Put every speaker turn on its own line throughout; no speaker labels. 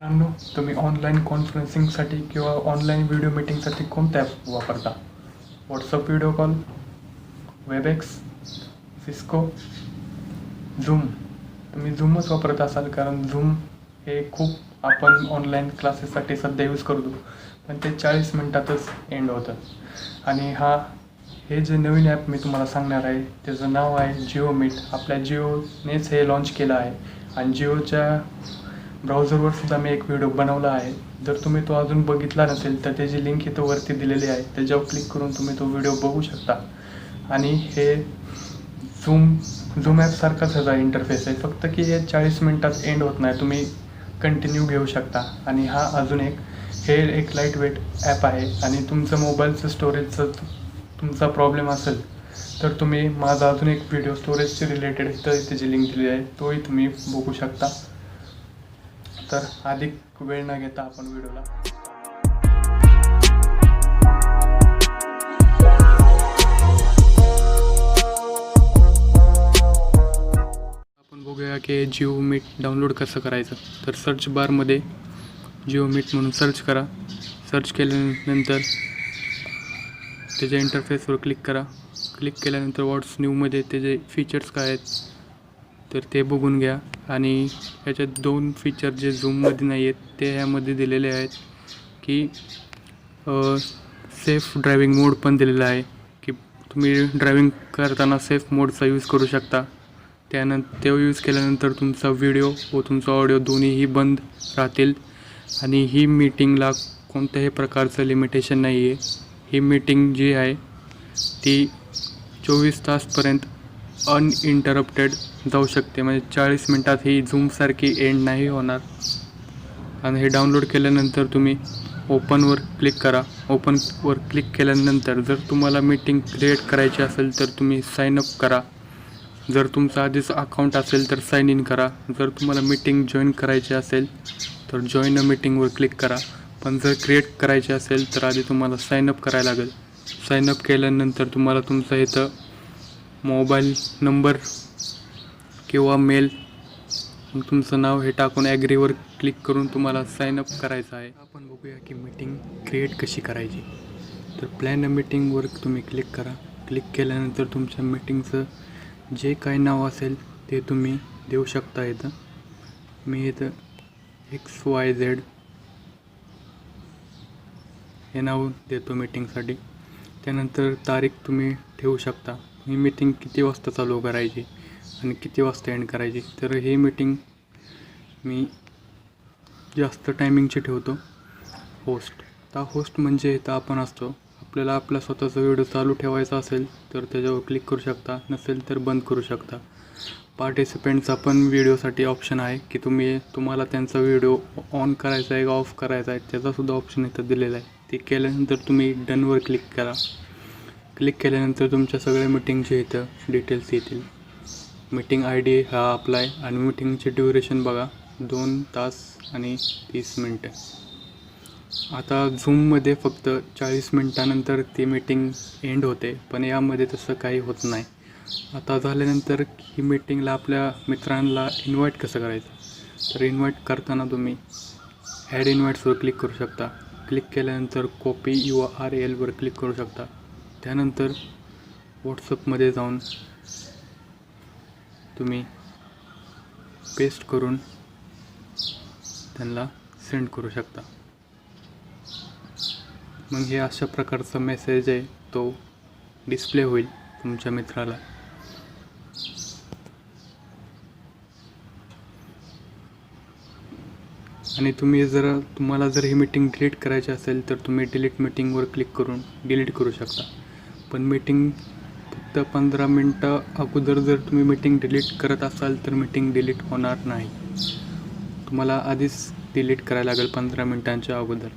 मित्रांनो, तुम्ही ऑनलाईन कॉन्फरन्सिंगसाठी किंवा ऑनलाईन व्हिडिओ मीटिंगसाठी कोणता ॲप वापरता? WhatsApp video call, Webex, Cisco, zoom. तुम्ही झूमच वापरत असाल, कारण झूम हे खूप आपण ऑनलाईन क्लासेससाठी सध्या यूज करतो, पण ते 40 मिनटातच एंड होतं. आणि हे जे नवीन ॲप मी तुम्हाला सांगणार आहे त्याचं नाव आहे जिओ मीट. आपल्या जिओनेच हे लॉन्च केलं आहे आणि जिओच्या ब्राउझरवर सुद्धा मी एक व्हिडिओ बनवला आहे. जर तुम्ही तो अजून बघितला नसेल तर त्याची लिंक इथं वरती दिलेली आहे, त्याच्यावर क्लिक करून तुम्ही तो व्हिडिओ बघू शकता. आणि हे झूम ॲपसारखाच ह्याचा इंटरफेस आहे, फक्त की हे 40 मिनटात एंड होत नाही, तुम्ही कंटिन्यू घेऊ शकता. आणि अजून एक लाईट वेट ॲप आहे. आणि तुमचं मोबाईलचं स्टोरेजचं तुमचा प्रॉब्लेम असेल तर तुम्ही माझा अजून एक व्हिडिओ स्टोरेजचे रिलेटेड तर त्याची लिंक दिली आहे, तोही तुम्ही बघू शकता. तर अधिक वेळ न घेता आपण व्हिडिओला बघूया की जिओ मीट डाउनलोड कसं करायचं. तर सर्च बारमध्ये जिओ मीट म्हणून सर्च करा. सर्च केल्यानंतर त्याच्या इंटरफेसवर क्लिक करा. क्लिक केल्यानंतर व्हॉट्स न्यूमध्ये त्याचे फीचर्स काय आहेत तर ते बघून घ्या. आणि ह्याच्यात 2 फीचर जे झूममध्ये नाही आहेत ते ह्यामध्ये दिलेले आहेत, की सेफ ड्रायव्हिंग मोड पण दिलेला आहे, की तुम्ही ड्रायव्हिंग करताना सेफ मोडचा यूज करू शकता. ते यूज केल्यानंतर तुमचा व्हिडिओ व तुमचा ऑडिओ दोन्हीही बंद राहतील. आणि ही मीटिंगला कोणत्याही प्रकारचं लिमिटेशन नाही आहे. ही मीटिंग जी आहे ती 24 तासपर्यंत अनइंटरप्टेड जाऊ शकते, म्हणजे 40 मिनटात ही झूमसारखी एंड नाही होणार. आणि हे डाउनलोड केल्यानंतर तुम्ही ओपनवर क्लिक करा. ओपनवर क्लिक केल्यानंतर जर तुम्हाला मीटिंग क्रिएट करायची असेल तर तुम्ही साइन अप करा. जर तुमचं आधीच अकाउंट असेल तर साइन इन करा. जर तुम्हाला मीटिंग जॉईन करायची असेल तर जॉईन अ मीटिंगवर क्लिक करा. पण जर क्रिएट करायची असेल तर आधी तुम्हाला साइन अप करायला लागेल. साइन अप केल्यानंतर तुम्हाला तुमचं इथं मोबाईल नंबर किंवा मेल, तुमचं नाव हे टाकून ॲग्रीवर क्लिक करून तुम्हाला साइन अप करायचं आहे. आपण बघूया की मीटिंग क्रिएट कशी करायची. तर प्लॅन अ मीटिंगवर तुम्ही क्लिक करा. क्लिक केल्यानंतर तुमच्या मीटिंगचं जे काही नाव असेल ते तुम्ही देऊ शकता. इथं मी XYZ हे नाव देतो मीटिंगसाठी. त्यानंतर तारीख तुम्ही ठेवू शकता. ही मीटिंग किती वाजता चालू करायची आणि किती वाजता एंड करायची. तर ही मीटिंग मी जास्त टायमिंगची ठेवतो. होस्ट म्हणजे इथं आपण असतो. आपल्याला आपला स्वतःचा व्हिडिओ चालू ठेवायचा असेल तर त्याच्यावर क्लिक करू शकता, नसेल तर बंद करू शकता. पार्टिसिपेंटचा पण व्हिडिओसाठी ऑप्शन आहे, की तुम्हाला त्यांचा व्हिडिओ ऑन करायचा आहे का ऑफ करायचा आहे त्याचासुद्धा ऑप्शन इथं दिलेला आहे. ते केल्यानंतर तुम्ही डनवर क्लिक करा. क्लिक केल्यानंतर तुमच्या सगळ्या मीटिंगचे इथं डिटेल्स येतील. मीटिंग ID हा आपला आहे आणि मीटिंगची ड्युरेशन बघा 2 तास आणि 30 मिनटं. आता झूममध्ये फक्त 40 मिनटानंतर ती मीटिंग एंड होते, पण यामध्ये तसं काही होत नाही. आता झाल्यानंतर ही मीटिंगला आपल्या मित्रांना इन्व्हाइट कसं करायचं. तर इन्व्हाइट करताना तुम्ही ॲड इन्व्हाइट्सवर क्लिक करू शकता. क्लिक केल्यानंतर कॉपी URLवर क्लिक करू शकता. त्यानंतर व्हॉट्सअपमध्ये जाऊन तुम्ही पेस्ट करून त्यांना सेंड करू शकता. मग हे अशा प्रकारचा मेसेज आहे तो डिस्प्ले होईल तुमच्या मित्राला. आणि तुम्हाला जर ही मीटिंग डिलीट करायची असेल तर तुम्ही डिलीट मीटिंगवर क्लिक करून डिलीट करू शकता. पण मीटिंग फक्त 15 मिनटं अगोदर जर तुम्ही मीटिंग डिलीट करत असाल तर मीटिंग डिलीट होणार नाही. तुम्हाला आधीच डिलीट करायला लागेल 15 मिनटांच्या अगोदर.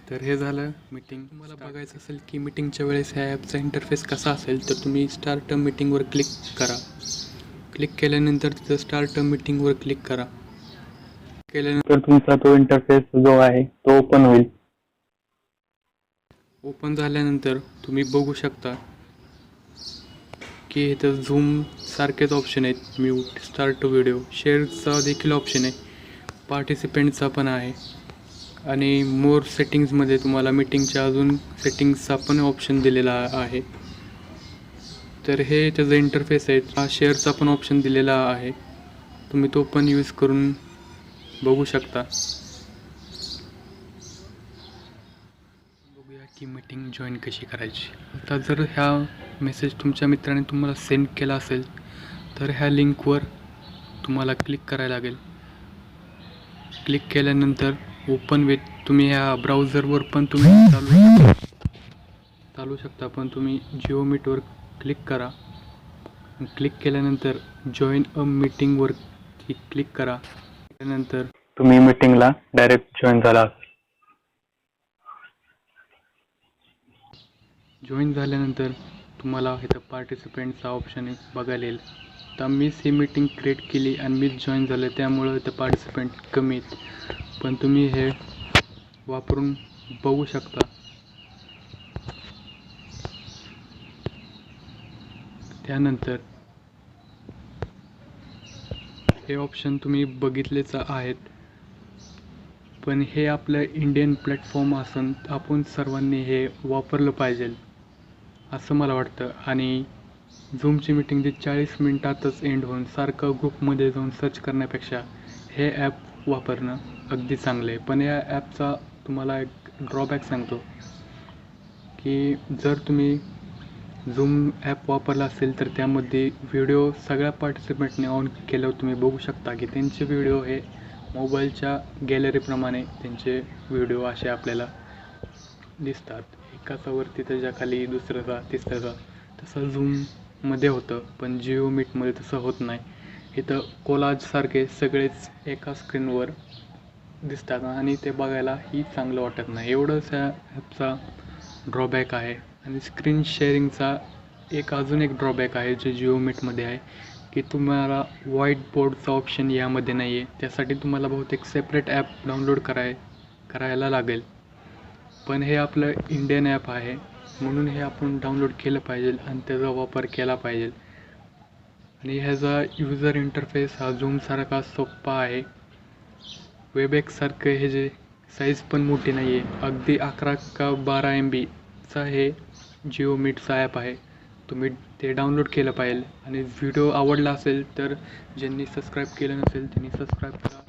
तर हे झालं मीटिंग. तुम्हाला बघायचं असेल की मीटिंगच्या वेळेस ह्या ॲपचा इंटरफेस कसा असेल तर तुम्ही स्टार्ट अ मीटिंगवर क्लिक करा. क्लिक केल्यानंतर तिथं स्टार्ट अ मीटिंगवर क्लिक करा. केल्यानंतर तुमचा तो इंटरफेस जो आहे तो ओपन होईल. ओपन झाल्यानंतर तुम्ही बघू शकता की इथं झूम सारखेच ऑप्शन आहेत. म्यूट, स्टार्ट व्हिडिओ, शेअरचा देखील ऑप्शन आहे. पार्टिसिपेंटचा पण आहे आणि मोर सेटिंग्समध्ये तुम्हाला मीटिंगच्या अजून सेटिंग्सचा पण ऑप्शन दिलेला आहे. तर हे त्याचं इंटरफेस आहे. हा शेअरचा पण ऑप्शन दिलेला आहे, तुम्ही तो पण यूज करून बघू शकता. बघूया की मीटिंग जॉईन कशी करायची. आता जर ह्या मेसेज तुमच्या मित्राने तुम्हाला सेंड केला असेल तर ह्या लिंकवर तुम्हाला क्लिक करायला लागेल. क्लिक केल्यानंतर ओपन विथ, तुम्ही ह्या ब्राउझरवर पण तुम्ही चालू शकता, पण तुम्ही जिओ मीटवर क्लिक करा. क्लिक केल्यानंतर जॉईन अ मीटिंगवर क्लिक करा. त्यानंतर तुम्ही मीटिंगला डायरेक्ट जॉईन झाला. जॉईन झाल्यानंतर तुम्हाला इथं पार्टिसिपेंटचा ऑप्शन बघायला येईल. आता मीच ही मीटिंग क्रिएट केली आणि मीच जॉईन झालं, त्यामुळं इथं पार्टिसिपेंट कमी आहेत, पण तुम्ही हे वापरून बघू शकता. त्यानंतर हे ऑप्शन तुम्ही बघितलेच आहेत, पण हे आपलं इंडियन प्लॅटफॉर्म असून आपण सर्वांनी हे वापरलं पाहिजे असं मला वाटतं. आणि झूमची मीटिंग ती 40 मिनिटातच एंड होऊन सारखं ग्रुपमध्ये जाऊन सर्च करण्यापेक्षा हे ॲप वापरणं अगदी चांगलं आहे. पण या ॲपचा तुम्हाला एक ड्रॉबॅक सांगतो की जर तुम्ही झूम ॲप वापरला असेल तर त्यामध्ये व्हिडिओ सगळ्या पार्टिसिपेंटने ऑन केल्यावर तुम्ही बघू शकता की त्यांचे व्हिडिओ हे मोबाईलच्या गॅलरीप्रमाणे त्यांचे व्हिडिओ असे आपल्याला दिसतात, एकाचा वरती त्याच्याखाली दुसऱ्याचा तिसऱ्याचा. तसं झूममध्ये होतं, पण जिओ मीटमध्ये तसं होत नाही. इथं कोलाजसारखे सगळेच एका स्क्रीनवर दिसतात आणि ते बघायलाही चांगलं वाटत नाही. एवढंच ह्या ॲपचा ड्रॉबॅक आहे. आणि स्क्रीन शेअरिंगचा अजून एक ड्रॉबॅक आहे जो जिओ मीटमध्ये आहे की तुम्हाला व्हाईट बोर्डचा ऑप्शन यामध्ये नाही आहे. त्यासाठी तुम्हाला बहुतेक सेपरेट ॲप डाउनलोड करायला लागेल. पण हे आपलं इंडियन ॲप आहे म्हणून हे आपण डाउनलोड केलं पाहिजे आणि त्याचा वापर केला पाहिजे. आणि ह्याचा युजर इंटरफेस हा झूमसारखा सोपा आहे. वेबएक्ससारखं हे जे साईज पण मोठी नाही आहे, अगदी 11 का 12 MBचा हे जिओ मीटचा ॲप आहे. तुम्ही ते डाउनलोड केलं पाहिजे. आणि व्हिडिओ आवडला असेल तर ज्यांनी सबस्क्राईब केलं नसेल त्यांनी सबस्क्राईब करा.